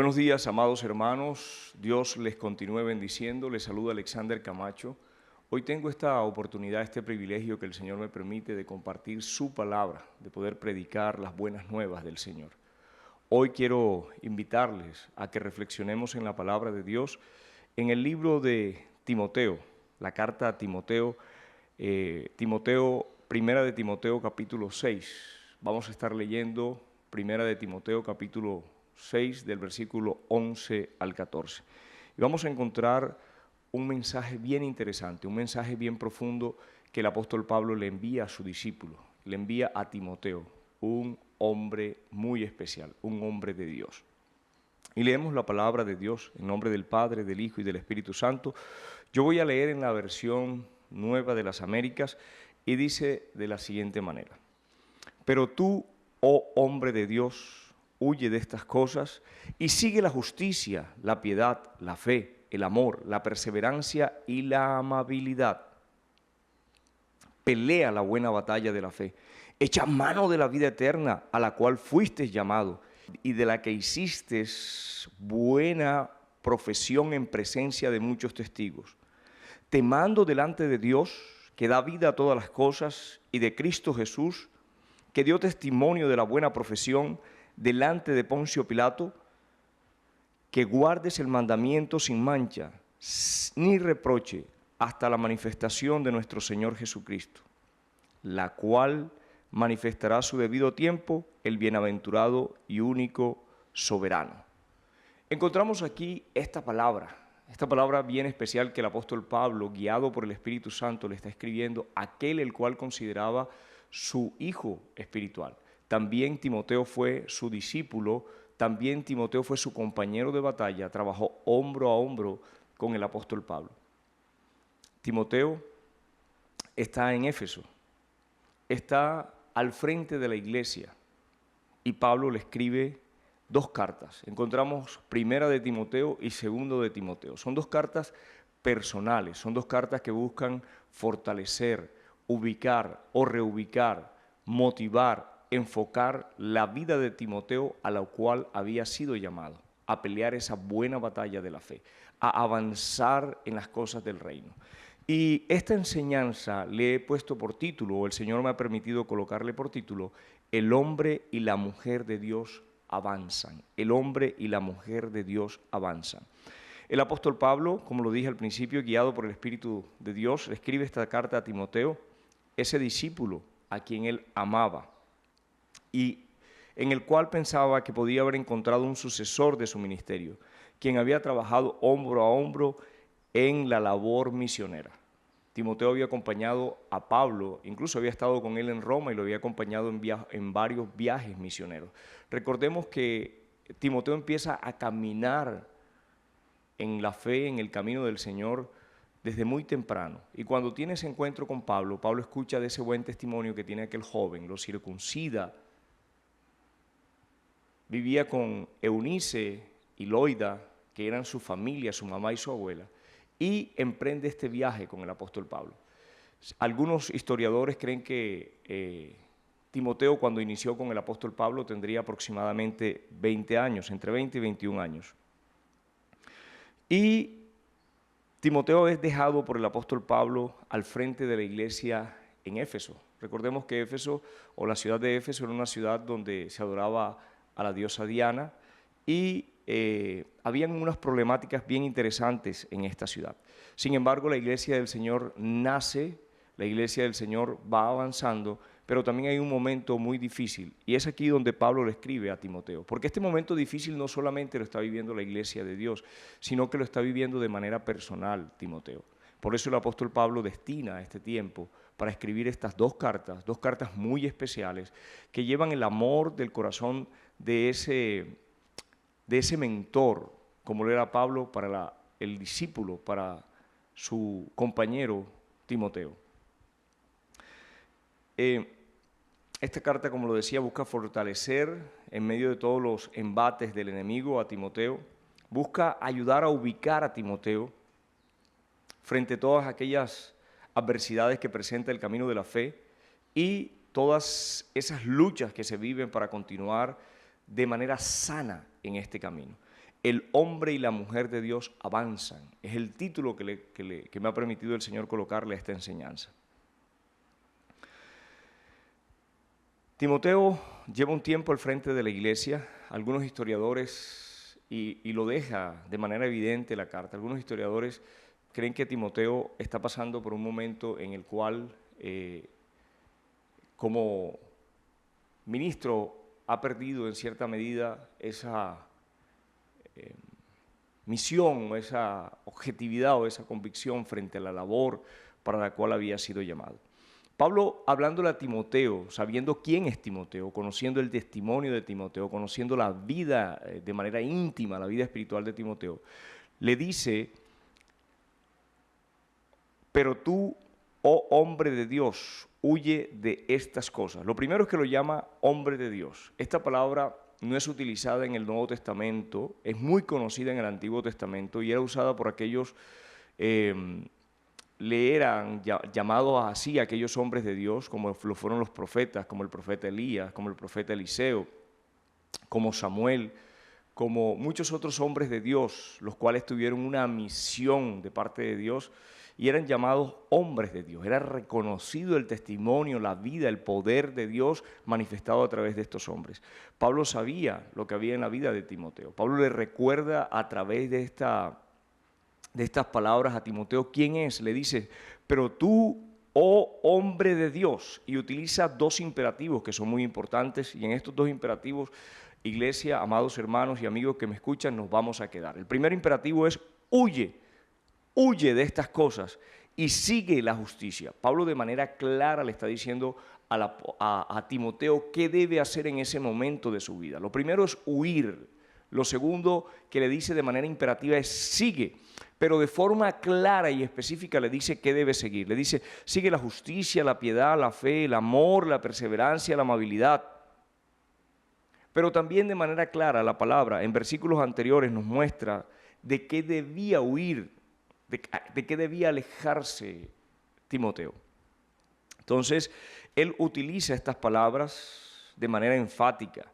Buenos días, amados hermanos. Dios les continúe bendiciendo. Les saluda Alexander Camacho. Hoy tengo esta oportunidad, este privilegio que el Señor me permite de compartir su palabra, de poder predicar las buenas nuevas del Señor. Hoy quiero invitarles a que reflexionemos en la palabra de Dios en el libro de Timoteo, la carta a Timoteo, Primera de Timoteo capítulo 6. Vamos a estar leyendo Primera de Timoteo capítulo 6 del versículo 11 al 14. Y vamos a encontrar un mensaje bien interesante, un mensaje bien profundo que el apóstol Pablo le envía a su discípulo, le envía a Timoteo, un hombre muy especial, un hombre de Dios. Y leemos la palabra de Dios en nombre del Padre, del Hijo y del Espíritu Santo. Yo voy a leer en la versión nueva de las Américas y dice de la siguiente manera: Pero tú, oh hombre de Dios, huye de estas cosas y sigue la justicia, la piedad, la fe, el amor, la perseverancia y la amabilidad. Pelea la buena batalla de la fe. Echa mano de la vida eterna a la cual fuiste llamado y de la que hiciste buena profesión en presencia de muchos testigos. Te mando delante de Dios, que da vida a todas las cosas, y de Cristo Jesús, que dio testimonio de la buena profesión delante de Poncio Pilato, que guardes el mandamiento sin mancha, ni reproche, hasta la manifestación de nuestro Señor Jesucristo, la cual manifestará a su debido tiempo el bienaventurado y único soberano. Encontramos aquí esta palabra bien especial que el apóstol Pablo, guiado por el Espíritu Santo, le está escribiendo a aquel el cual consideraba su hijo espiritual. También Timoteo fue su discípulo, también Timoteo fue su compañero de batalla, trabajó hombro a hombro con el apóstol Pablo. Timoteo está en Éfeso, está al frente de la iglesia y Pablo le escribe dos cartas. Encontramos Primera de Timoteo y Segundo de Timoteo. Son dos cartas personales, son dos cartas que buscan fortalecer, ubicar o reubicar, motivar, enfocar la vida de Timoteo a la cual había sido llamado, a pelear esa buena batalla de la fe, a avanzar en las cosas del reino. Y esta enseñanza le he puesto por título, o el Señor me ha permitido colocarle por título, El hombre y la mujer de Dios avanzan. El hombre y la mujer de Dios avanzan. El apóstol Pablo, como lo dije al principio, guiado por el Espíritu de Dios, le escribe esta carta a Timoteo, ese discípulo a quien él amaba y en el cual pensaba que podía haber encontrado un sucesor de su ministerio, quien había trabajado hombro a hombro en la labor misionera. Timoteo había acompañado a Pablo, incluso había estado con él en Roma y lo había acompañado en varios viajes misioneros. Recordemos que Timoteo empieza a caminar en la fe, en el camino del Señor, desde muy temprano. Y cuando tiene ese encuentro con Pablo, Pablo escucha de ese buen testimonio que tiene aquel joven, lo circuncida, vivía con Eunice y Loida, que eran su familia, su mamá y su abuela, y emprende este viaje con el apóstol Pablo. Algunos historiadores creen que Timoteo, cuando inició con el apóstol Pablo, tendría aproximadamente 20 años, entre 20 y 21 años. Y Timoteo es dejado por el apóstol Pablo al frente de la iglesia en Éfeso. Recordemos que Éfeso, o la ciudad de Éfeso, era una ciudad donde se adoraba a la diosa Diana y habían unas problemáticas bien interesantes en esta ciudad. Sin embargo, la iglesia del Señor nace, la iglesia del Señor va avanzando, pero también hay un momento muy difícil, y es aquí donde Pablo le escribe a Timoteo, porque este momento difícil no solamente lo está viviendo la iglesia de Dios, sino que lo está viviendo de manera personal Timoteo. Por eso el apóstol Pablo destina este tiempo para escribir estas dos cartas muy especiales, que llevan el amor del corazón de ese mentor, como lo era Pablo para el discípulo, para su compañero Timoteo. Esta carta, como lo decía, busca fortalecer en medio de todos los embates del enemigo a Timoteo, busca ayudar a ubicar a Timoteo frente a todas aquellas adversidades que presenta el camino de la fe y todas esas luchas que se viven para continuar de manera sana en este camino. el hombre y la mujer de Dios avanzan. Es el título que me ha permitido el Señor colocarle a esta enseñanza. Timoteo lleva un tiempo al frente de la iglesia. Algunos historiadores, y lo deja de manera evidente la carta, algunos historiadores creen que Timoteo está pasando por un momento en el cual, como ministro, ha perdido en cierta medida esa misión, o esa objetividad o esa convicción frente a la labor para la cual había sido llamado. Pablo, hablándole a Timoteo, sabiendo quién es Timoteo, conociendo el testimonio de Timoteo, conociendo la vida de manera íntima, la vida espiritual de Timoteo, le dice: pero tú, oh hombre de Dios, huye de estas cosas. Lo primero es que lo llama hombre de Dios. Esta palabra no es utilizada en el Nuevo Testamento, es muy conocida en el Antiguo Testamento y era usada por aquellos, le eran llamados así aquellos hombres de Dios, como lo fueron los profetas, como el profeta Elías, como el profeta Eliseo, como Samuel, como muchos otros hombres de Dios, los cuales tuvieron una misión de parte de Dios y eran llamados hombres de Dios. Era reconocido el testimonio, la vida, el poder de Dios manifestado a través de estos hombres. Pablo sabía lo que había en la vida de Timoteo. Pablo le recuerda a través de estas palabras a Timoteo quién es. Le dice: pero tú, oh hombre de Dios, y utiliza dos imperativos que son muy importantes, y en estos dos imperativos, iglesia, amados hermanos y amigos que me escuchan, nos vamos a quedar. El primer imperativo es: huye de estas cosas y sigue la justicia. Pablo de manera clara le está diciendo a Timoteo qué debe hacer en ese momento de su vida. Lo primero es huir. Lo segundo que le dice de manera imperativa es sigue, pero de forma clara y específica le dice qué debe seguir. Le dice: sigue la justicia, la piedad, la fe, el amor, la perseverancia, la amabilidad. Pero también de manera clara la palabra en versículos anteriores nos muestra de qué debía huir, de qué debía alejarse Timoteo. Entonces, él utiliza estas palabras de manera enfática.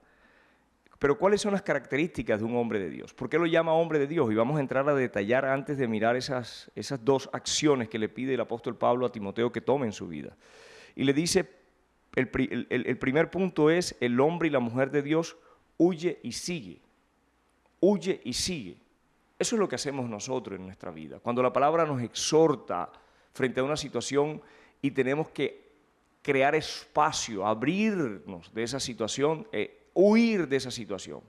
Pero ¿cuáles son las características de un hombre de Dios? ¿Por qué lo llama hombre de Dios? Y vamos a entrar a detallar antes de mirar esas dos acciones que le pide el apóstol Pablo a Timoteo que tome en su vida. Y le dice, el primer punto es: el hombre y la mujer de Dios huye y sigue. Huye y sigue. Eso es lo que hacemos nosotros en nuestra vida. Cuando la palabra nos exhorta frente a una situación y tenemos que crear espacio, abrirnos de esa situación, huir de esa situación.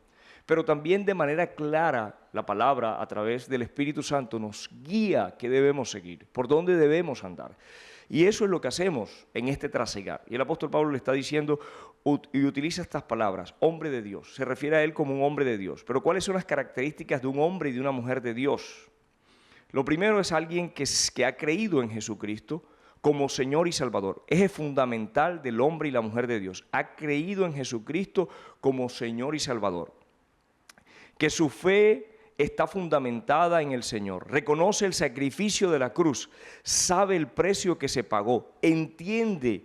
Pero también de manera clara la palabra a través del Espíritu Santo nos guía qué debemos seguir, por dónde debemos andar. Y eso es lo que hacemos en este trasegar. Y el apóstol Pablo le está diciendo y utiliza estas palabras: hombre de Dios. Se refiere a él como un hombre de Dios. Pero ¿cuáles son las características de un hombre y de una mujer de Dios? Lo primero es alguien que ha creído en Jesucristo como Señor y Salvador. Eje fundamental del hombre y la mujer de Dios. Ha creído en Jesucristo como Señor y Salvador. Que su fe está fundamentada en el Señor. Reconoce el sacrificio de la cruz. Sabe el precio que se pagó. Entiende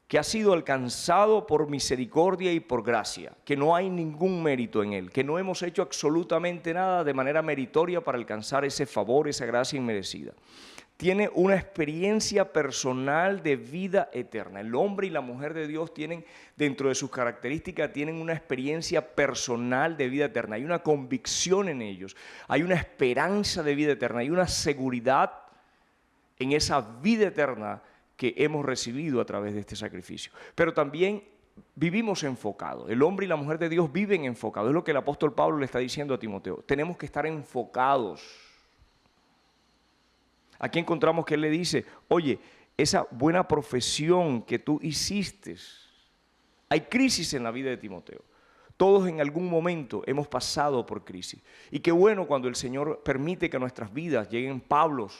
que ha sido alcanzado por misericordia y por gracia, que no hay ningún mérito en él, que no hemos hecho absolutamente nada de manera meritoria para alcanzar ese favor, esa gracia inmerecida. Tiene una experiencia personal de vida eterna. El hombre y la mujer de Dios tienen, dentro de sus características, tienen una experiencia personal de vida eterna. Hay una convicción en ellos, hay una esperanza de vida eterna, hay una seguridad en esa vida eterna que hemos recibido a través de este sacrificio. Pero también vivimos enfocados. El hombre y la mujer de Dios viven enfocados. Es lo que el apóstol Pablo le está diciendo a Timoteo. Tenemos que estar enfocados. Aquí encontramos que él le dice: oye, esa buena profesión que tú hiciste. Hay crisis en la vida de Timoteo. Todos en algún momento hemos pasado por crisis. Y qué bueno cuando el Señor permite que a nuestras vidas lleguen Pablos,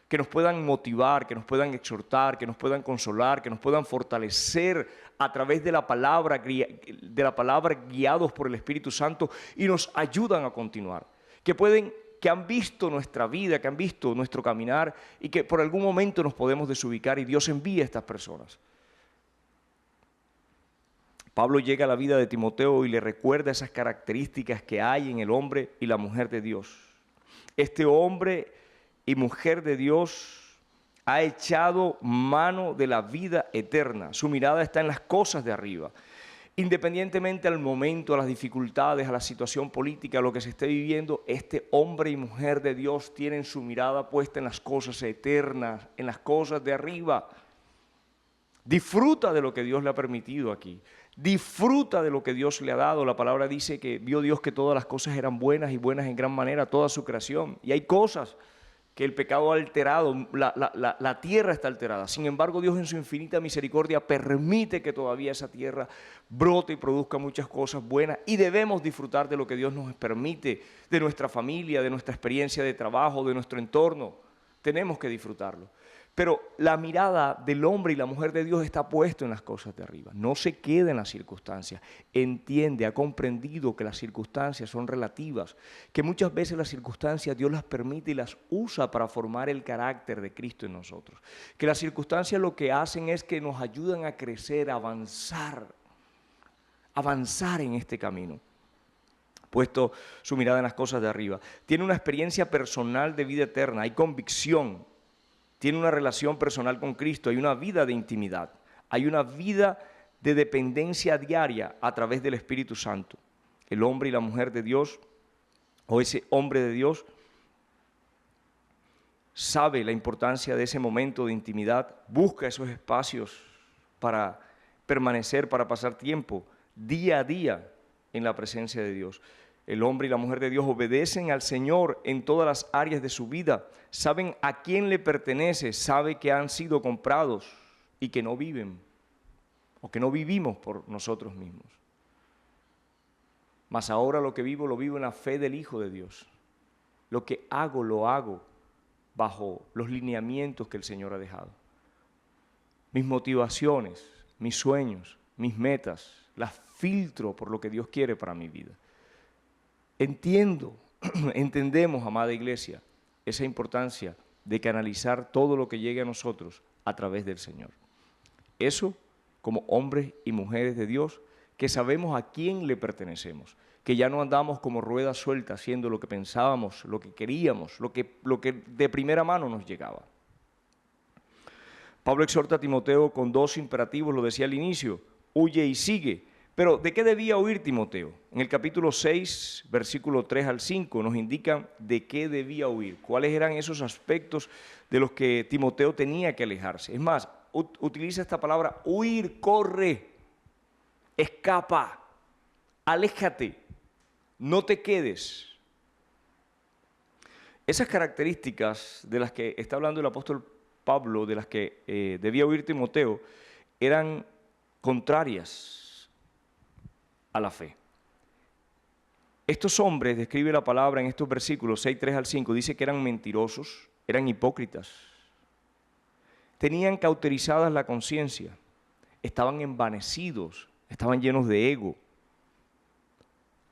que nos puedan motivar, que nos puedan exhortar, que nos puedan consolar, que nos puedan fortalecer a través de la palabra guiados por el Espíritu Santo, y nos ayudan a continuar. Que han visto nuestra vida, que han visto nuestro caminar, y que por algún momento nos podemos desubicar, y Dios envía a estas personas. Pablo llega a la vida de Timoteo y le recuerda esas características que hay en el hombre y la mujer de Dios. Este hombre y mujer de Dios ha echado mano de la vida eterna. Su mirada está en las cosas de arriba. Independientemente al momento, a las dificultades, a la situación política, a lo que se esté viviendo, este hombre y mujer de Dios tienen su mirada puesta en las cosas eternas, en las cosas de arriba. Disfruta de lo que Dios le ha permitido aquí. Disfruta de lo que Dios le ha dado. La palabra dice que vio Dios que todas las cosas eran buenas y buenas en gran manera, toda su creación. Y hay cosas que el pecado ha alterado, la tierra está alterada. Sin embargo, Dios en su infinita misericordia permite que todavía esa tierra brote y produzca muchas cosas buenas, y debemos disfrutar de lo que Dios nos permite, de nuestra familia, de nuestra experiencia de trabajo, de nuestro entorno. Tenemos que disfrutarlo. Pero la mirada del hombre y la mujer de Dios está puesta en las cosas de arriba. No se queda en las circunstancias. Entiende, ha comprendido que las circunstancias son relativas, que muchas veces las circunstancias Dios las permite y las usa para formar el carácter de Cristo en nosotros. Que las circunstancias lo que hacen es que nos ayudan a crecer, a avanzar en este camino. Puesto su mirada en las cosas de arriba. Tiene una experiencia personal de vida eterna, hay convicción. Tiene una relación personal con Cristo, hay una vida de intimidad, hay una vida de dependencia diaria a través del Espíritu Santo. El hombre y la mujer de Dios, o ese hombre de Dios, sabe la importancia de ese momento de intimidad, busca esos espacios para permanecer, para pasar tiempo, día a día en la presencia de Dios. El hombre y la mujer de Dios obedecen al Señor en todas las áreas de su vida, saben a quién le pertenece, saben que han sido comprados y que no viven o que no vivimos por nosotros mismos. Mas ahora lo vivo en la fe del Hijo de Dios. Lo que hago, lo hago bajo los lineamientos que el Señor ha dejado. Mis motivaciones, mis sueños, mis metas, las filtro por lo que Dios quiere para mi vida. Entendemos, amada iglesia, esa importancia de canalizar todo lo que llegue a nosotros a través del Señor. Eso como hombres y mujeres de Dios, que sabemos a quién le pertenecemos, que ya no andamos como ruedas sueltas haciendo lo que pensábamos, lo que queríamos, lo que de primera mano nos llegaba. Pablo exhorta a Timoteo con dos imperativos, lo decía al inicio: huye y sigue. Pero ¿de qué debía huir Timoteo? En el capítulo 6, versículo 3 al 5, nos indican de qué debía huir, cuáles eran esos aspectos de los que Timoteo tenía que alejarse. Es más, utiliza esta palabra: huir, corre, escapa, aléjate, no te quedes. Esas características de las que está hablando el apóstol Pablo, de las que debía huir Timoteo, eran contrarias a la fe. Estos hombres, describe la palabra en estos versículos 6, 3 al 5, dice que eran mentirosos, eran hipócritas, tenían cauterizadas la conciencia, estaban envanecidos, estaban llenos de ego.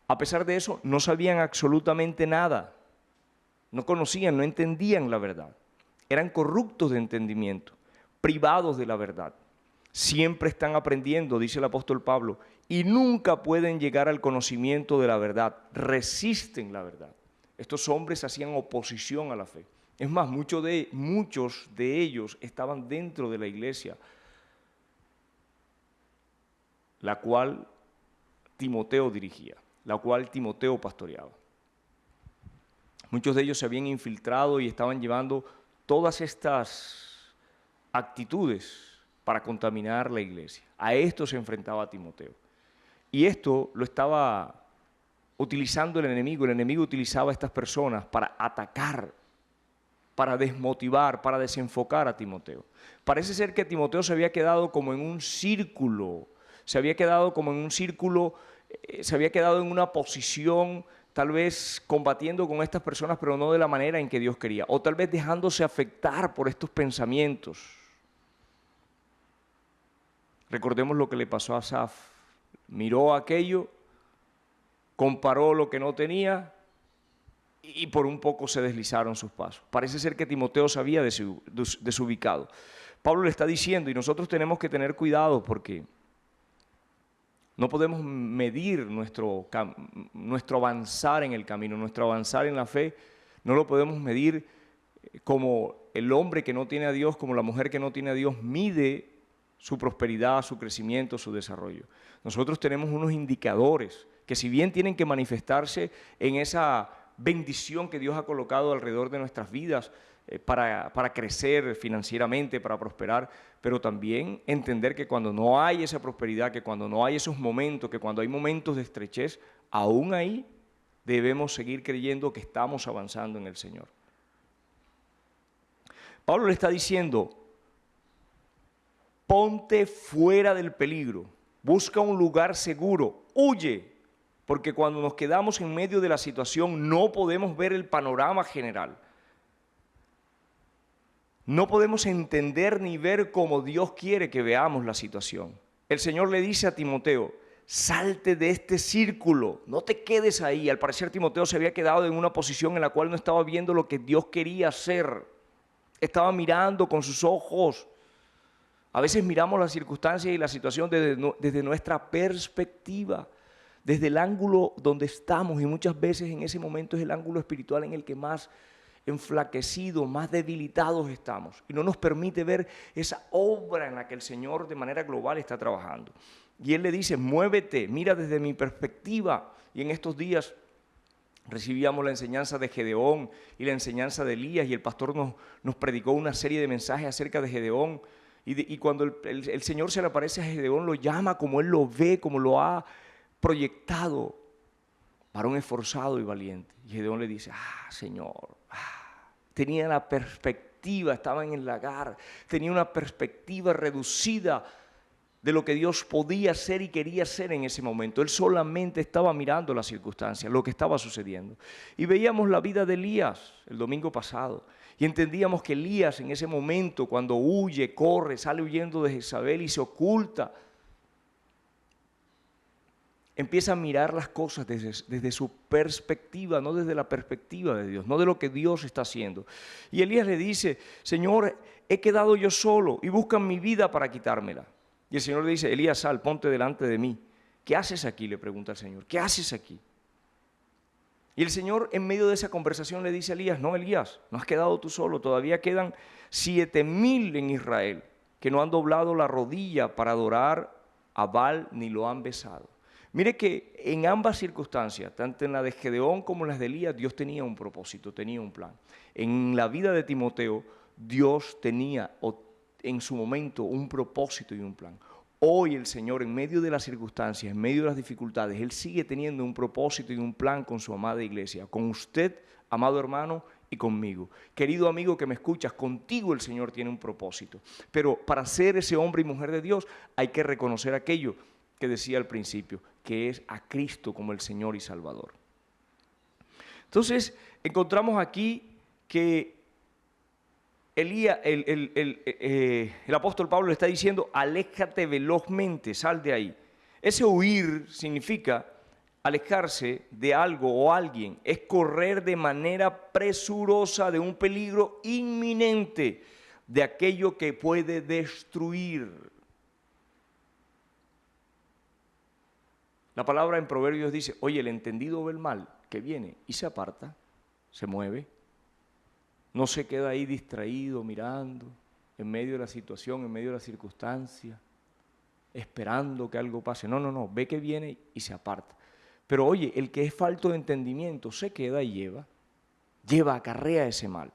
A pesar de eso, no sabían absolutamente nada, no conocían, no entendían la verdad, eran corruptos de entendimiento, privados de la verdad. Siempre están aprendiendo, dice el apóstol Pablo, y nunca pueden llegar al conocimiento de la verdad. Resisten la verdad. Estos hombres hacían oposición a la fe. Es más, muchos de ellos estaban dentro de la iglesia, la cual Timoteo dirigía, la cual Timoteo pastoreaba. Muchos de ellos se habían infiltrado y estaban llevando todas estas actitudes para contaminar la iglesia. A esto se enfrentaba Timoteo. Y esto lo estaba utilizando el enemigo utilizaba a estas personas para atacar, para desmotivar, para desenfocar a Timoteo. Parece ser que Timoteo se había quedado como en un círculo, se había quedado en una posición, tal vez combatiendo con estas personas, pero no de la manera en que Dios quería, o tal vez dejándose afectar por estos pensamientos. Recordemos lo que le pasó a Asaf. Miró aquello, comparó lo que no tenía y por un poco se deslizaron sus pasos. Parece ser que Timoteo se había desubicado. Pablo le está diciendo, y nosotros tenemos que tener cuidado porque No podemos medir nuestro avanzar en el camino, nuestro avanzar en la fe, no lo podemos medir como el hombre que no tiene a Dios, como la mujer que no tiene a Dios, mide su prosperidad, su crecimiento, su desarrollo. Nosotros tenemos unos indicadores que, si bien tienen que manifestarse en esa bendición que Dios ha colocado alrededor de nuestras vidas, para crecer financieramente, para prosperar, pero también entender que cuando no hay esa prosperidad, que cuando no hay esos momentos, que cuando hay momentos de estrechez, aún ahí debemos seguir creyendo que estamos avanzando en el Señor. Pablo le está diciendo, ponte fuera del peligro, busca un lugar seguro, huye, porque cuando nos quedamos en medio de la situación no podemos ver el panorama general. No podemos entender ni ver cómo Dios quiere que veamos la situación. El Señor le dice a Timoteo, salte de este círculo, no te quedes ahí. Al parecer Timoteo se había quedado en una posición en la cual no estaba viendo lo que Dios quería hacer. Estaba mirando con sus ojos. A veces miramos las circunstancias y la situación desde nuestra perspectiva, desde el ángulo donde estamos, y muchas veces en ese momento es el ángulo espiritual en el que más enflaquecidos, más debilitados estamos, y no nos permite ver esa obra en la que el Señor de manera global está trabajando. Y Él le dice, muévete, mira desde mi perspectiva. Y en estos días recibíamos la enseñanza de Gedeón y la enseñanza de Elías, y el pastor nos predicó una serie de mensajes acerca de Gedeón, y cuando el Señor se le aparece a Gedeón, lo llama como Él lo ve, como lo ha proyectado, varón esforzado y valiente. Y Gedeón le dice, Señor, tenía la perspectiva, estaba en el lagar, tenía una perspectiva reducida de lo que Dios podía hacer y quería hacer en ese momento. Él solamente estaba mirando las circunstancias, lo que estaba sucediendo. Y veíamos la vida de Elías el domingo pasado, y entendíamos que Elías en ese momento, cuando huye, corre, sale huyendo de Jezabel y se oculta, empieza a mirar las cosas desde su perspectiva, no desde la perspectiva de Dios, no de lo que Dios está haciendo. Y Elías le dice, Señor, he quedado yo solo y buscan mi vida para quitármela. Y el Señor le dice, Elías, sal, ponte delante de mí. ¿Qué haces aquí?, le pregunta el Señor. ¿Qué haces aquí? Y el Señor, en medio de esa conversación, le dice a Elías, no, Elías, no has quedado tú solo, todavía quedan 7,000 en Israel que no han doblado la rodilla para adorar a Baal ni lo han besado. Mire que en ambas circunstancias, tanto en la de Gedeón como en las de Elías, Dios tenía un propósito, tenía un plan. En la vida de Timoteo, Dios tenía en su momento un propósito y un plan. Hoy el Señor, en medio de las circunstancias, en medio de las dificultades, Él sigue teniendo un propósito y un plan con su amada iglesia, con usted, amado hermano, y conmigo. Querido amigo que me escuchas, contigo el Señor tiene un propósito. Pero para ser ese hombre y mujer de Dios, hay que reconocer aquello que decía al principio, que es a Cristo como el Señor y Salvador. Entonces, encontramos aquí que el apóstol Pablo le está diciendo, aléjate velozmente, sal de ahí. Ese huir significa alejarse de algo o alguien, es correr de manera presurosa de un peligro inminente, de aquello que puede destruir. La palabra en Proverbios dice, oye, el entendido ve el mal que viene y se aparta, se mueve. No se queda ahí distraído, mirando, en medio de la situación, en medio de la circunstancia, esperando que algo pase. No, ve que viene y se aparta. Pero oye, el que es falto de entendimiento se queda y acarrea ese mal.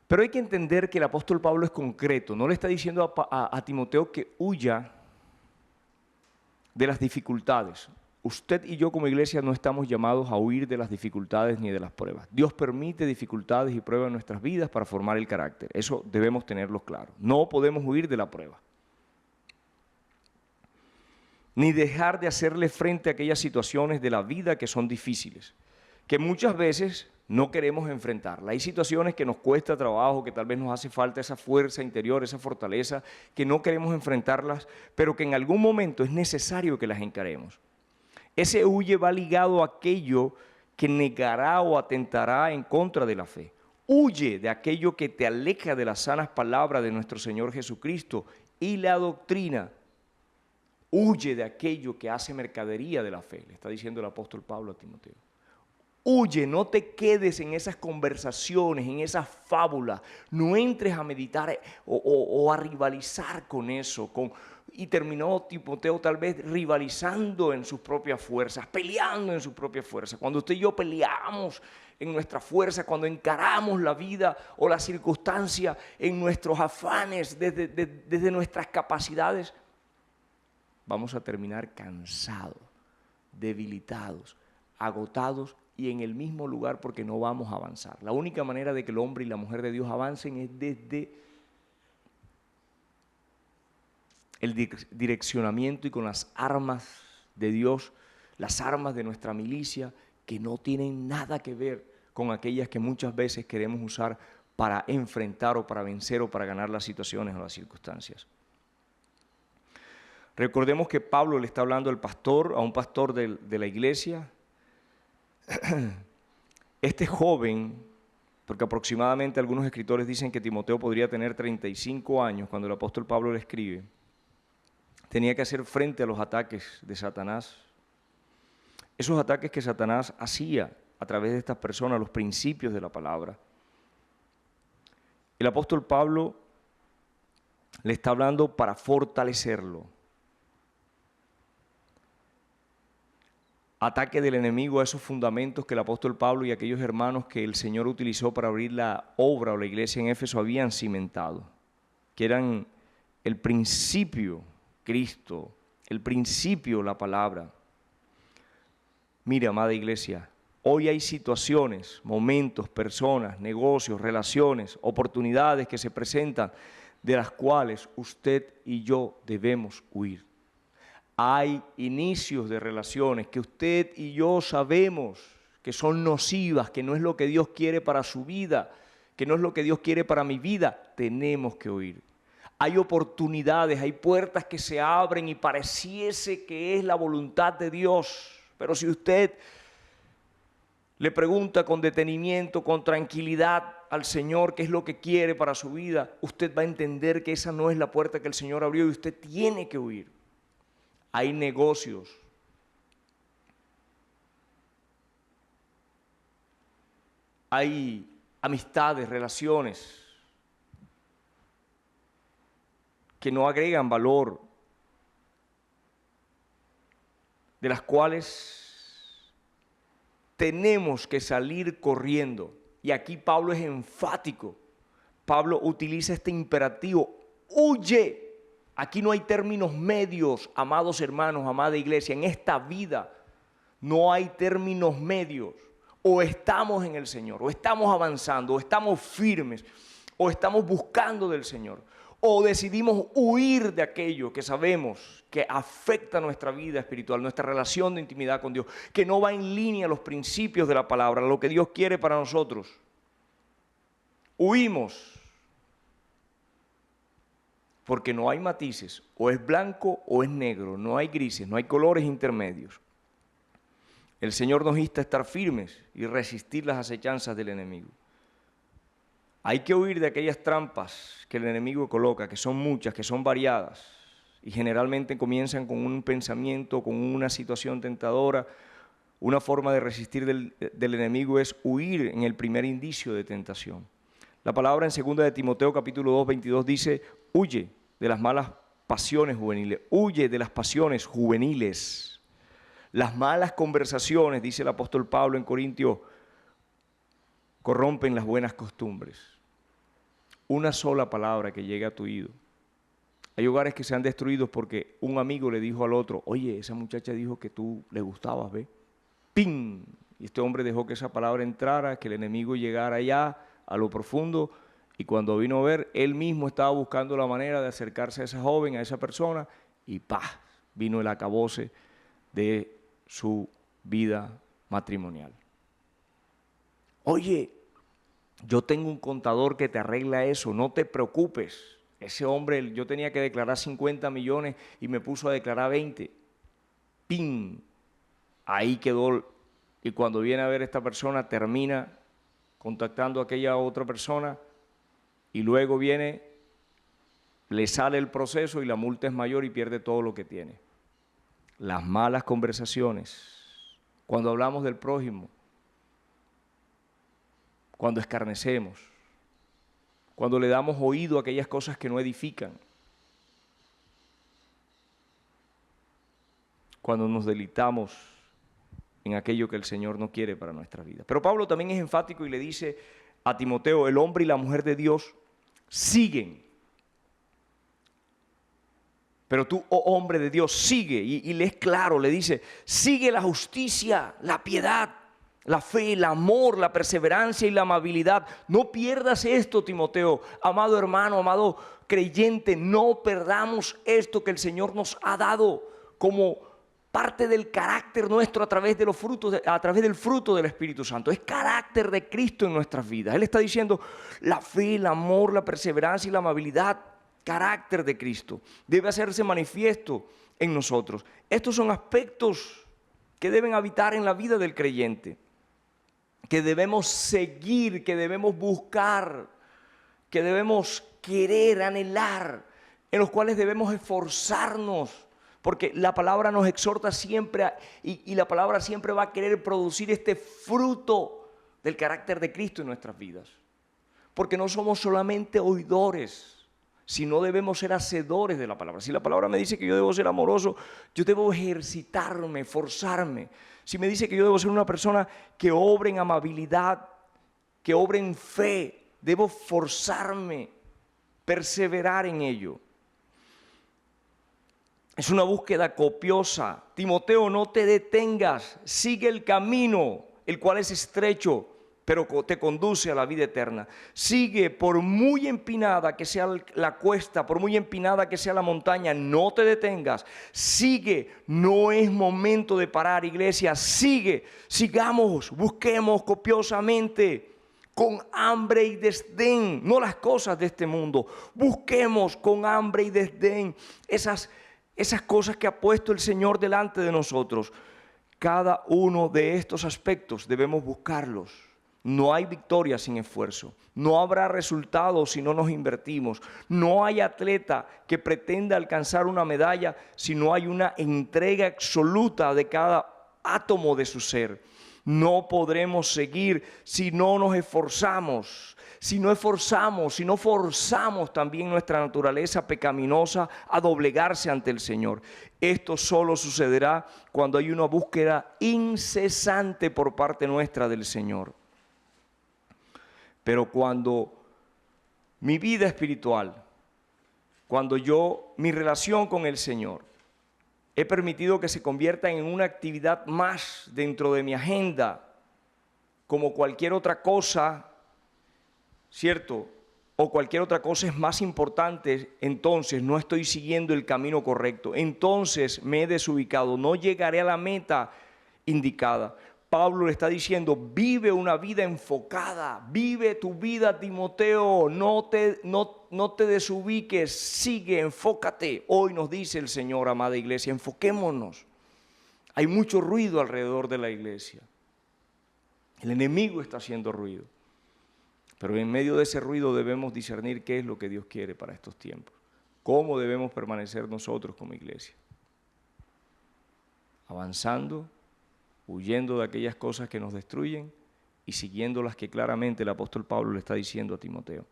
Pero hay que entender que el apóstol Pablo es concreto, no le está diciendo a Timoteo que huya de las dificultades. Usted y yo como iglesia no estamos llamados a huir de las dificultades ni de las pruebas. Dios permite dificultades y pruebas en nuestras vidas para formar el carácter. Eso debemos tenerlo claro. No podemos huir de la prueba, ni dejar de hacerle frente a aquellas situaciones de la vida que son difíciles, que muchas veces no queremos enfrentarla. Hay situaciones que nos cuesta trabajo, que tal vez nos hace falta esa fuerza interior, esa fortaleza, que no queremos enfrentarlas, pero que en algún momento es necesario que las encaremos. Ese huye va ligado a aquello que negará o atentará en contra de la fe. Huye de aquello que te aleja de las sanas palabras de nuestro Señor Jesucristo y la doctrina. Huye de aquello que hace mercadería de la fe, le está diciendo el apóstol Pablo a Timoteo. Huye, no te quedes en esas conversaciones, en esas fábulas. No entres a meditar o a rivalizar con eso. Y terminó Timoteo tal vez rivalizando en sus propias fuerzas, peleando en sus propias fuerzas. Cuando usted y yo peleamos en nuestra fuerza, cuando encaramos la vida o la circunstancia en nuestros afanes, desde nuestras capacidades, vamos a terminar cansados, debilitados, agotados y en el mismo lugar porque no vamos a avanzar. La única manera de que el hombre y la mujer de Dios avancen es desde el direccionamiento y con las armas de Dios, las armas de nuestra milicia, que no tienen nada que ver con aquellas que muchas veces queremos usar para enfrentar o para vencer o para ganar las situaciones o las circunstancias. Recordemos que Pablo le está hablando al pastor, a un pastor de la iglesia. Este joven, porque aproximadamente algunos escritores dicen que Timoteo podría tener 35 años cuando el apóstol Pablo le escribe, tenía que hacer frente a los ataques de Satanás. Esos ataques que Satanás hacía a través de estas personas, los principios de la palabra. El apóstol Pablo le está hablando para fortalecerlo. Ataque del enemigo a esos fundamentos que el apóstol Pablo y aquellos hermanos que el Señor utilizó para abrir la obra o la iglesia en Éfeso habían cimentado, que eran el principio, Cristo, el principio, la palabra. Mire, amada iglesia, hoy hay situaciones, momentos, personas, negocios, relaciones, oportunidades que se presentan de las cuales usted y yo debemos huir. Hay inicios de relaciones que usted y yo sabemos que son nocivas, que no es lo que Dios quiere para su vida, que no es lo que Dios quiere para mi vida. Tenemos que huir. Hay oportunidades, hay puertas que se abren y pareciese que es la voluntad de Dios. Pero si usted le pregunta con detenimiento, con tranquilidad al Señor qué es lo que quiere para su vida, usted va a entender que esa no es la puerta que el Señor abrió y usted tiene que huir. Hay negocios, hay amistades, relaciones que no agregan valor, de las cuales tenemos que salir corriendo. Y aquí Pablo es enfático. Pablo utiliza este imperativo: huye. Aquí no hay términos medios, amados hermanos, amada iglesia. En esta vida no hay términos medios. O estamos en el Señor, o estamos avanzando, o estamos firmes, o estamos buscando del Señor, o decidimos huir de aquello que sabemos que afecta nuestra vida espiritual, nuestra relación de intimidad con Dios, que no va en línea a los principios de la palabra, lo que Dios quiere para nosotros. Huimos. Porque no hay matices, o es blanco o es negro, no hay grises, no hay colores intermedios. El Señor nos insta a estar firmes y resistir las acechanzas del enemigo. Hay que huir de aquellas trampas que el enemigo coloca, que son muchas, que son variadas, y generalmente comienzan con un pensamiento, con una situación tentadora. Una forma de resistir del enemigo es huir en el primer indicio de tentación. La palabra en 2 de Timoteo capítulo 2, 22 dice: huye de las malas pasiones juveniles, huye de las pasiones juveniles. Las malas conversaciones, dice el apóstol Pablo en Corintios, corrompen las buenas costumbres. Una sola palabra que llegue a tu oído. Hay hogares que se han destruido porque un amigo le dijo al otro: oye, esa muchacha dijo que tú le gustabas, ¿ve? ¡Ping! Y este hombre dejó que esa palabra entrara, que el enemigo llegara allá a lo profundo, y cuando vino a ver, él mismo estaba buscando la manera de acercarse a esa joven, a esa persona, y ¡pah! Vino el acabose de su vida matrimonial. Oye, yo tengo un contador que te arregla eso, no te preocupes. Ese hombre, yo tenía que declarar 50 millones y me puso a declarar 20. ¡Ping! Ahí quedó. Y cuando viene a ver esta persona, termina contactando a aquella otra persona y luego viene le sale el proceso y la multa es mayor y pierde todo lo que tiene. Las malas conversaciones, cuando hablamos del prójimo, cuando escarnecemos, cuando le damos oído a aquellas cosas que no edifican, cuando nos deleitamos en aquello que el Señor no quiere para nuestra vida. Pero Pablo también es enfático y le dice a Timoteo, el hombre y la mujer de Dios siguen. Pero tú, oh hombre de Dios, sigue, y le es claro, le dice, sigue la justicia, la piedad, la fe, el amor, la perseverancia y la amabilidad. No pierdas esto, Timoteo, amado hermano, amado creyente, no perdamos esto que el Señor nos ha dado como parte del carácter nuestro a través de los frutos, a través del fruto del Espíritu Santo. Es carácter de Cristo en nuestras vidas. Él está diciendo la fe, el amor, la perseverancia y la amabilidad, carácter de Cristo. Debe hacerse manifiesto en nosotros. Estos son aspectos que deben habitar en la vida del creyente, que debemos seguir, que debemos buscar, que debemos querer, anhelar, en los cuales debemos esforzarnos. Porque la palabra nos exhorta siempre y la palabra siempre va a querer producir este fruto del carácter de Cristo en nuestras vidas. Porque no somos solamente oidores, sino debemos ser hacedores de la palabra. Si la palabra me dice que yo debo ser amoroso, yo debo ejercitarme, esforzarme. Si me dice que yo debo ser una persona que obre en amabilidad, que obre en fe, debo esforzarme, perseverar en ello. Es una búsqueda copiosa. Timoteo, no te detengas, sigue el camino, el cual es estrecho, pero te conduce a la vida eterna. Sigue, por muy empinada que sea la cuesta, por muy empinada que sea la montaña, no te detengas. Sigue, no es momento de parar, iglesia. Sigue, sigamos, busquemos copiosamente, con hambre y desdén, no las cosas de este mundo. Busquemos con hambre y desdén esas cosas que ha puesto el Señor delante de nosotros. Cada uno de estos aspectos debemos buscarlos. No hay victoria sin esfuerzo. No habrá resultados si no nos invertimos. No hay atleta que pretenda alcanzar una medalla si no hay una entrega absoluta de cada átomo de su ser. No podremos seguir si no nos esforzamos. Si no forzamos también nuestra naturaleza pecaminosa a doblegarse ante el Señor. Esto solo sucederá cuando hay una búsqueda incesante por parte nuestra del Señor. Pero cuando mi vida espiritual, cuando mi relación con el Señor, he permitido que se convierta en una actividad más dentro de mi agenda, como cualquier otra cosa, ¿cierto? O cualquier otra cosa es más importante, entonces no estoy siguiendo el camino correcto. Entonces me he desubicado, no llegaré a la meta indicada. Pablo le está diciendo, vive una vida enfocada, vive tu vida, Timoteo, no te desubiques, sigue, enfócate. Hoy nos dice el Señor, amada iglesia, enfoquémonos. Hay mucho ruido alrededor de la iglesia. El enemigo está haciendo ruido. Pero en medio de ese ruido debemos discernir qué es lo que Dios quiere para estos tiempos. Cómo debemos permanecer nosotros como iglesia. Avanzando, huyendo de aquellas cosas que nos destruyen y siguiendo las que claramente el apóstol Pablo le está diciendo a Timoteo.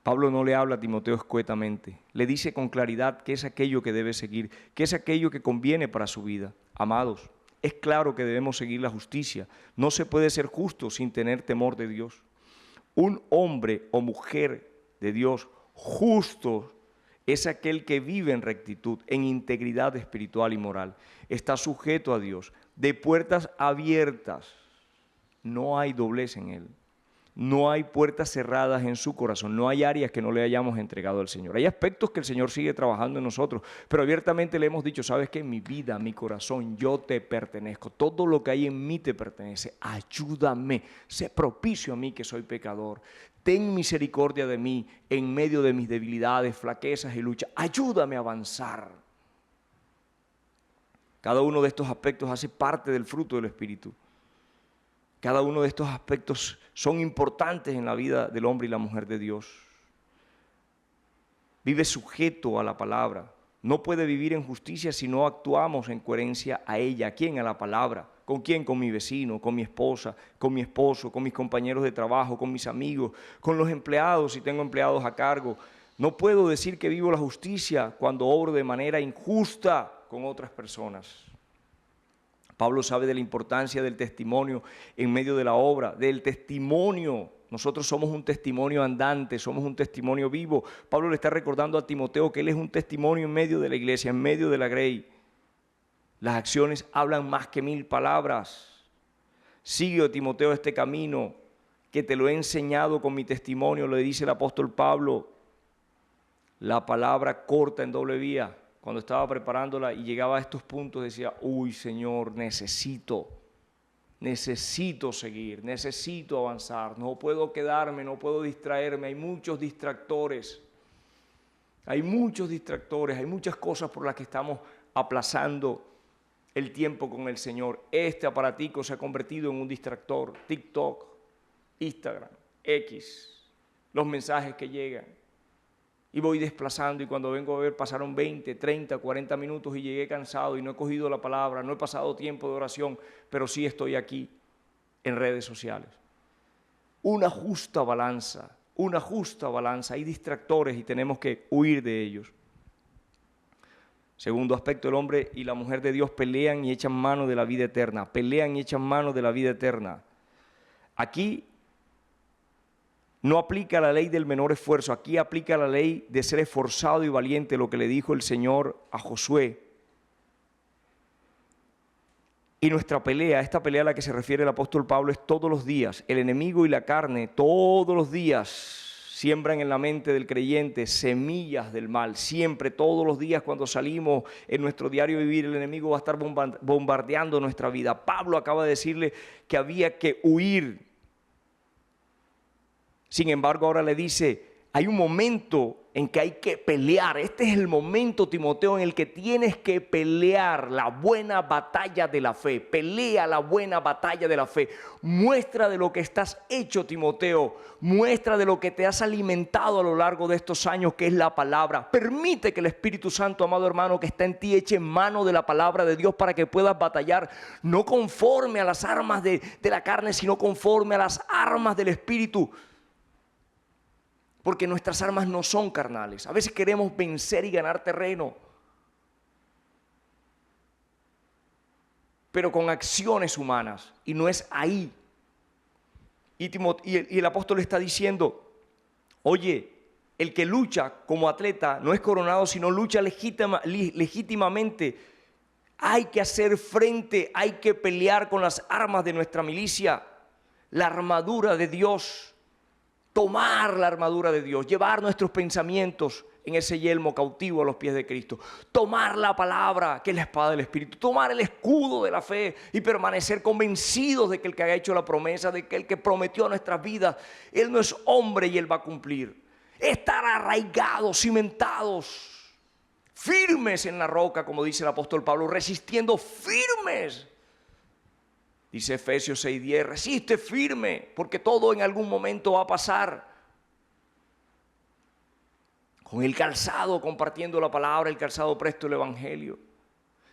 Pablo no le habla a Timoteo escuetamente, le dice con claridad qué es aquello que debe seguir, qué es aquello que conviene para su vida. Amados, es claro que debemos seguir la justicia. No se puede ser justo sin tener temor de Dios. Un hombre o mujer de Dios justo es aquel que vive en rectitud, en integridad espiritual y moral. Está sujeto a Dios, de puertas abiertas. No hay doblez en él. No hay puertas cerradas en su corazón. No hay áreas que no le hayamos entregado al Señor. Hay aspectos que el Señor sigue trabajando en nosotros, pero abiertamente le hemos dicho, ¿sabes qué? Mi vida, mi corazón, yo te pertenezco. Todo lo que hay en mí te pertenece. Ayúdame. Sé propicio a mí que soy pecador. Ten misericordia de mí en medio de mis debilidades, flaquezas y luchas. Ayúdame a avanzar. Cada uno de estos aspectos hace parte del fruto del Espíritu. Cada uno de estos aspectos son importantes en la vida del hombre y la mujer de Dios. vive sujeto a la palabra. No puede vivir en justicia si no actuamos en coherencia a ella. ¿A quién? A la palabra. ¿Con quién? Con mi vecino, con mi esposa, con mi esposo, con mis compañeros de trabajo, con mis amigos, con los empleados si tengo empleados a cargo. No puedo decir que vivo la justicia cuando obro de manera injusta con otras personas. Pablo sabe de la importancia del testimonio en medio de la obra, del testimonio. Nosotros somos un testimonio andante, somos un testimonio vivo. Pablo le está recordando a Timoteo que él es un testimonio en medio de la iglesia, en medio de la grey. Las acciones hablan más que 1000 palabras. Sigue, oh Timoteo, este camino que te lo he enseñado con mi testimonio, le dice el apóstol Pablo. La palabra corta en doble vía. Cuando estaba preparándola y llegaba a estos puntos decía, uy Señor, necesito seguir, necesito avanzar, no puedo quedarme, no puedo distraerme, hay muchos distractores, hay muchas cosas por las que estamos aplazando el tiempo con el Señor. Este aparatico se ha convertido en un distractor, TikTok, Instagram, X, los mensajes que llegan. Y voy desplazando y cuando vengo a ver pasaron 20, 30, 40 minutos y llegué cansado y no he cogido la palabra, no he pasado tiempo de oración, pero sí estoy aquí en redes sociales. Una justa balanza, hay distractores y tenemos que huir de ellos. Segundo aspecto, el hombre y la mujer de Dios pelean y echan mano de la vida eterna, Aquí no aplica la ley del menor esfuerzo, aquí aplica la ley de ser esforzado y valiente, lo que le dijo el Señor a Josué. Y nuestra pelea, esta pelea a la que se refiere el apóstol Pablo, es todos los días. El enemigo y la carne todos los días siembran en la mente del creyente semillas del mal. Siempre, todos los días cuando salimos en nuestro diario vivir, el enemigo va a estar bombardeando nuestra vida. Pablo acaba de decirle que había que huir. Sin embargo, ahora le dice, hay un momento en que hay que pelear. Este es el momento, Timoteo, en el que tienes que pelear la buena batalla de la fe. Pelea la buena batalla de la fe. Muestra de lo que estás hecho, Timoteo. Muestra de lo que te has alimentado a lo largo de estos años, que es la palabra. Permite que el Espíritu Santo, amado hermano, que está en ti, eche mano de la palabra de Dios para que puedas batallar, no conforme a las armas de la carne, sino conforme a las armas del Espíritu. Porque nuestras armas no son carnales. A veces queremos vencer y ganar terreno, pero con acciones humanas, y no es ahí. Y el apóstol está diciendo, oye, el que lucha como atleta no es coronado, sino lucha legítimamente. Hay que hacer frente, hay que pelear con las armas de nuestra milicia, la armadura de Dios. Tomar la armadura de Dios, llevar nuestros pensamientos en ese yelmo cautivo a los pies de Cristo. Tomar la palabra, que es la espada del Espíritu. Tomar el escudo de la fe y permanecer convencidos de que el que ha hecho la promesa, de que el que prometió a nuestras vidas, Él no es hombre y Él va a cumplir. Estar arraigados, cimentados, firmes en la roca, como dice el apóstol Pablo, resistiendo firmes. Dice Efesios 6:10, resiste firme, porque todo en algún momento va a pasar. Con el calzado, compartiendo la palabra, el calzado presto el evangelio.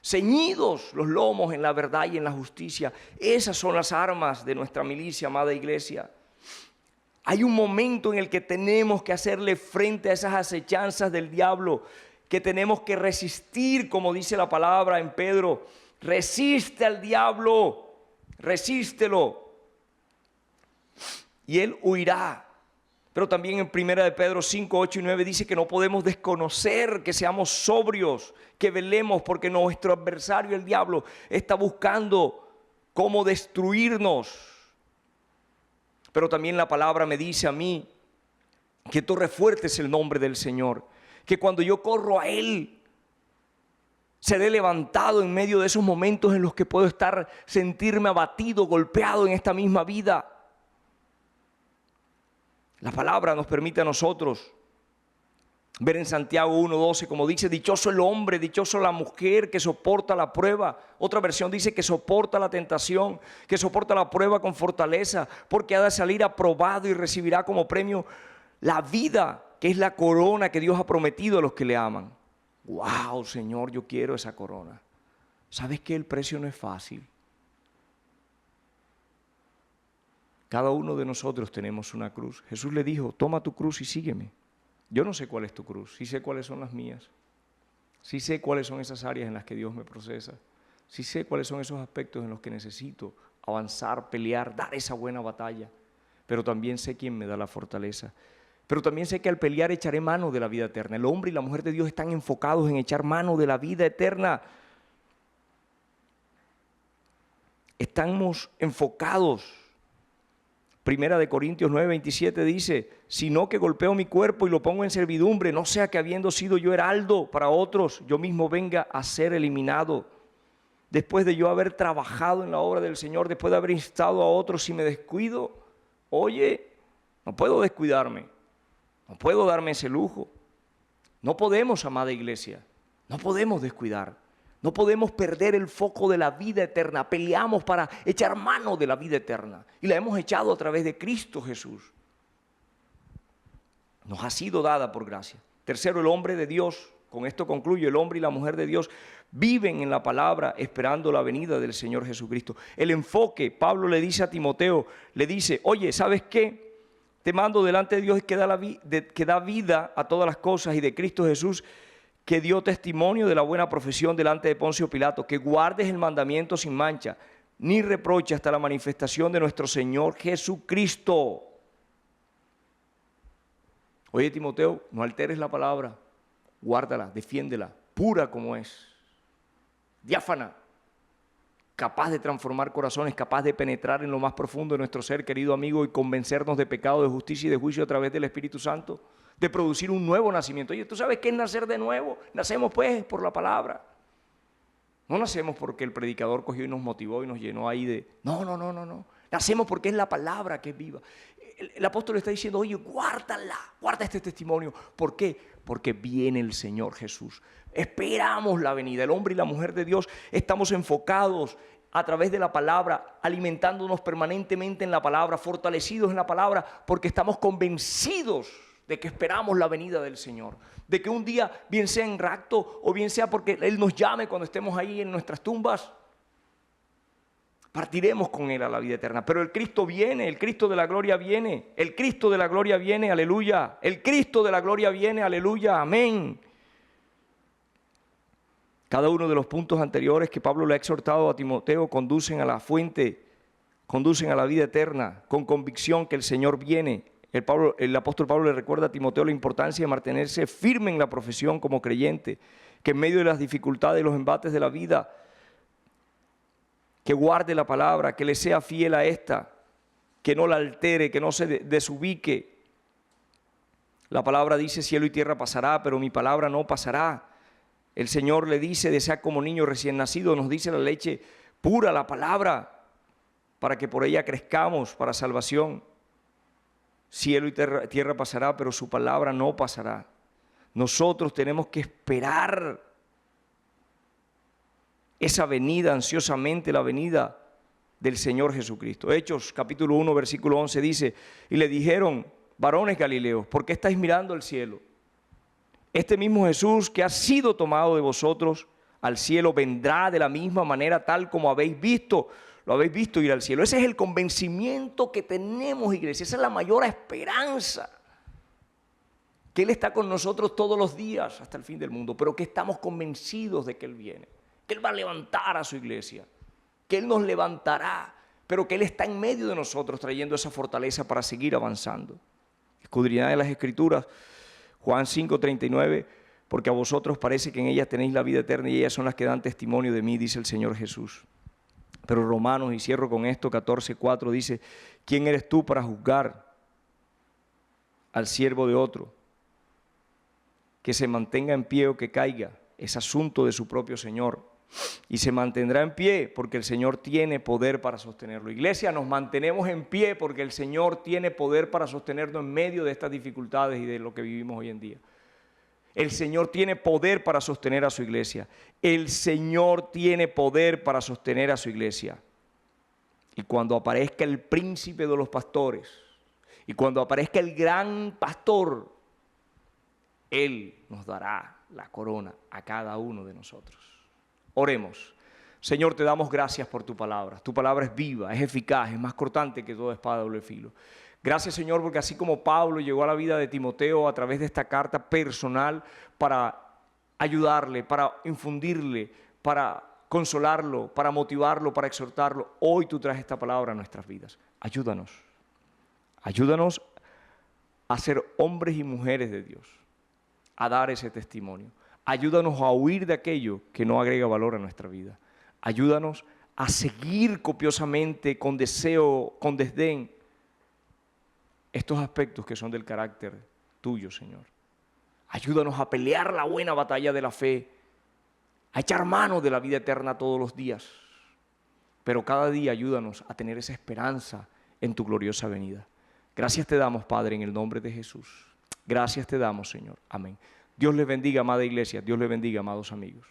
Ceñidos los lomos en la verdad y en la justicia. Esas son las armas de nuestra milicia, amada iglesia. Hay un momento en el que tenemos que hacerle frente a esas acechanzas del diablo, que tenemos que resistir, como dice la palabra en Pedro. Resiste al diablo. Resístelo y él huirá. Pero también en 1 de Pedro 5, 8 y 9 dice que no podemos desconocer, que seamos sobrios, que velemos, porque nuestro adversario, el diablo, está buscando cómo destruirnos. Pero también la palabra me dice a mí que torre fuerte es el nombre del Señor, que cuando yo corro a Él, seré levantado en medio de esos momentos en los que puedo sentirme abatido, golpeado en esta misma vida. La palabra nos permite a nosotros ver en Santiago 1:12, como dice, dichoso el hombre, dichoso la mujer que soporta la prueba. Otra versión dice que soporta la tentación, que soporta la prueba con fortaleza, porque ha de salir aprobado y recibirá como premio la vida que es la corona que Dios ha prometido a los que le aman. ¡Wow, Señor, yo quiero esa corona! ¿Sabes qué? El precio no es fácil. Cada uno de nosotros tenemos una cruz. Jesús le dijo, toma tu cruz y sígueme. Yo no sé cuál es tu cruz, sí sé cuáles son las mías. Sí sé cuáles son esas áreas en las que Dios me procesa. Sí sé cuáles son esos aspectos en los que necesito avanzar, pelear, dar esa buena batalla. Pero también sé quién me da la fortaleza. Pero también sé que al pelear echaré mano de la vida eterna. El hombre y la mujer de Dios están enfocados en echar mano de la vida eterna. Estamos enfocados. Primera de Corintios 9:27 dice, sino que golpeo mi cuerpo y lo pongo en servidumbre, no sea que habiendo sido yo heraldo para otros, yo mismo venga a ser eliminado. Después de yo haber trabajado en la obra del Señor, después de haber instado a otros, si me descuido, oye, no puedo descuidarme, no puedo darme ese lujo. No podemos, amada iglesia, no podemos descuidar. No podemos perder el foco de la vida eterna. Peleamos para echar mano de la vida eterna. Y la hemos echado a través de Cristo Jesús. Nos ha sido dada por gracia. Tercero, el hombre de Dios. Con esto concluyo. El hombre y la mujer de Dios viven en la palabra esperando la venida del Señor Jesucristo. El enfoque, Pablo le dice a Timoteo, le dice, oye, ¿sabes qué? Te mando delante de Dios que da vida a todas las cosas y de Cristo Jesús, que dio testimonio de la buena profesión delante de Poncio Pilato, que guardes el mandamiento sin mancha, ni reproche hasta la manifestación de nuestro Señor Jesucristo. Oye, Timoteo, no alteres la palabra, guárdala, defiéndela, pura como es, diáfana, capaz de transformar corazones, capaz de penetrar en lo más profundo de nuestro ser, querido amigo, y convencernos de pecado, de justicia y de juicio a través del Espíritu Santo. De producir un nuevo nacimiento. Oye, ¿tú sabes qué es nacer de nuevo? Nacemos pues por la palabra. No nacemos porque el predicador cogió y nos motivó y nos llenó ahí de... No. Nacemos porque es la palabra que es viva. El apóstol está diciendo, oye, guárdala, guarda este testimonio. ¿Por qué? Porque viene el Señor Jesús. Esperamos la venida. El hombre y la mujer de Dios estamos enfocados a través de la palabra, alimentándonos permanentemente en la palabra, fortalecidos en la palabra, porque estamos convencidos de que esperamos la venida del Señor, de que un día, bien sea en rapto o bien sea porque Él nos llame cuando estemos ahí en nuestras tumbas, partiremos con Él a la vida eterna. Pero el Cristo viene, el Cristo de la gloria viene, el Cristo de la gloria viene, aleluya, el Cristo de la gloria viene, aleluya, amén. Cada uno de los puntos anteriores que Pablo le ha exhortado a Timoteo conducen a la fuente, conducen a la vida eterna, con convicción que el Señor viene. El apóstol Pablo le recuerda a Timoteo la importancia de mantenerse firme en la profesión como creyente, que en medio de las dificultades y los embates de la vida, que guarde la palabra, que le sea fiel a esta, que no la altere, que no se desubique. La palabra dice, cielo y tierra pasará, pero mi palabra no pasará. El Señor le dice, desea como niño recién nacido, nos dice la leche pura, la palabra, para que por ella crezcamos para salvación. Cielo y tierra pasará, pero su palabra no pasará. Nosotros tenemos que esperar esa venida, ansiosamente la venida del Señor Jesucristo. Hechos capítulo 1, versículo 11 dice, y le dijeron, varones galileos, ¿por qué estáis mirando al cielo? Este mismo Jesús que ha sido tomado de vosotros al cielo vendrá de la misma manera tal como habéis visto. Lo habéis visto ir al cielo. Ese es el convencimiento que tenemos, iglesia. Esa es la mayor esperanza. Que Él está con nosotros todos los días hasta el fin del mundo, pero que estamos convencidos de que Él viene. Que Él va a levantar a su iglesia. Que Él nos levantará, pero que Él está en medio de nosotros trayendo esa fortaleza para seguir avanzando. Escudriñad en las Escrituras, Juan 5:39, porque a vosotros parece que en ellas tenéis la vida eterna y ellas son las que dan testimonio de mí, dice el Señor Jesús. Pero Romanos, y cierro con esto, 14:4 dice, ¿quién eres tú para juzgar al siervo de otro? Que se mantenga en pie o que caiga, es asunto de su propio Señor. Y se mantendrá en pie porque el Señor tiene poder para sostenerlo. Iglesia, nos mantenemos en pie porque el Señor tiene poder para sostenernos en medio de estas dificultades y de lo que vivimos hoy en día. El Señor tiene poder para sostener a su iglesia. El Señor tiene poder para sostener a su iglesia. Y cuando aparezca el príncipe de los pastores, y cuando aparezca el gran pastor, Él nos dará la corona a cada uno de nosotros. Oremos. Señor, te damos gracias por tu palabra. Tu palabra es viva, es eficaz, es más cortante que toda espada de doble filo. Gracias, Señor, porque así como Pablo llegó a la vida de Timoteo a través de esta carta personal para ayudarle, para infundirle, para consolarlo, para motivarlo, para exhortarlo, hoy tú traes esta palabra a nuestras vidas. Ayúdanos. Ayúdanos a ser hombres y mujeres de Dios, a dar ese testimonio. Ayúdanos a huir de aquello que no agrega valor a nuestra vida. Ayúdanos a seguir copiosamente, con deseo, con desdén, estos aspectos que son del carácter tuyo, Señor. Ayúdanos a pelear la buena batalla de la fe, a echar mano de la vida eterna todos los días. Pero cada día ayúdanos a tener esa esperanza en tu gloriosa venida. Gracias te damos, Padre, en el nombre de Jesús. Gracias te damos, Señor. Amén. Dios les bendiga, amada iglesia. Dios les bendiga, amados amigos.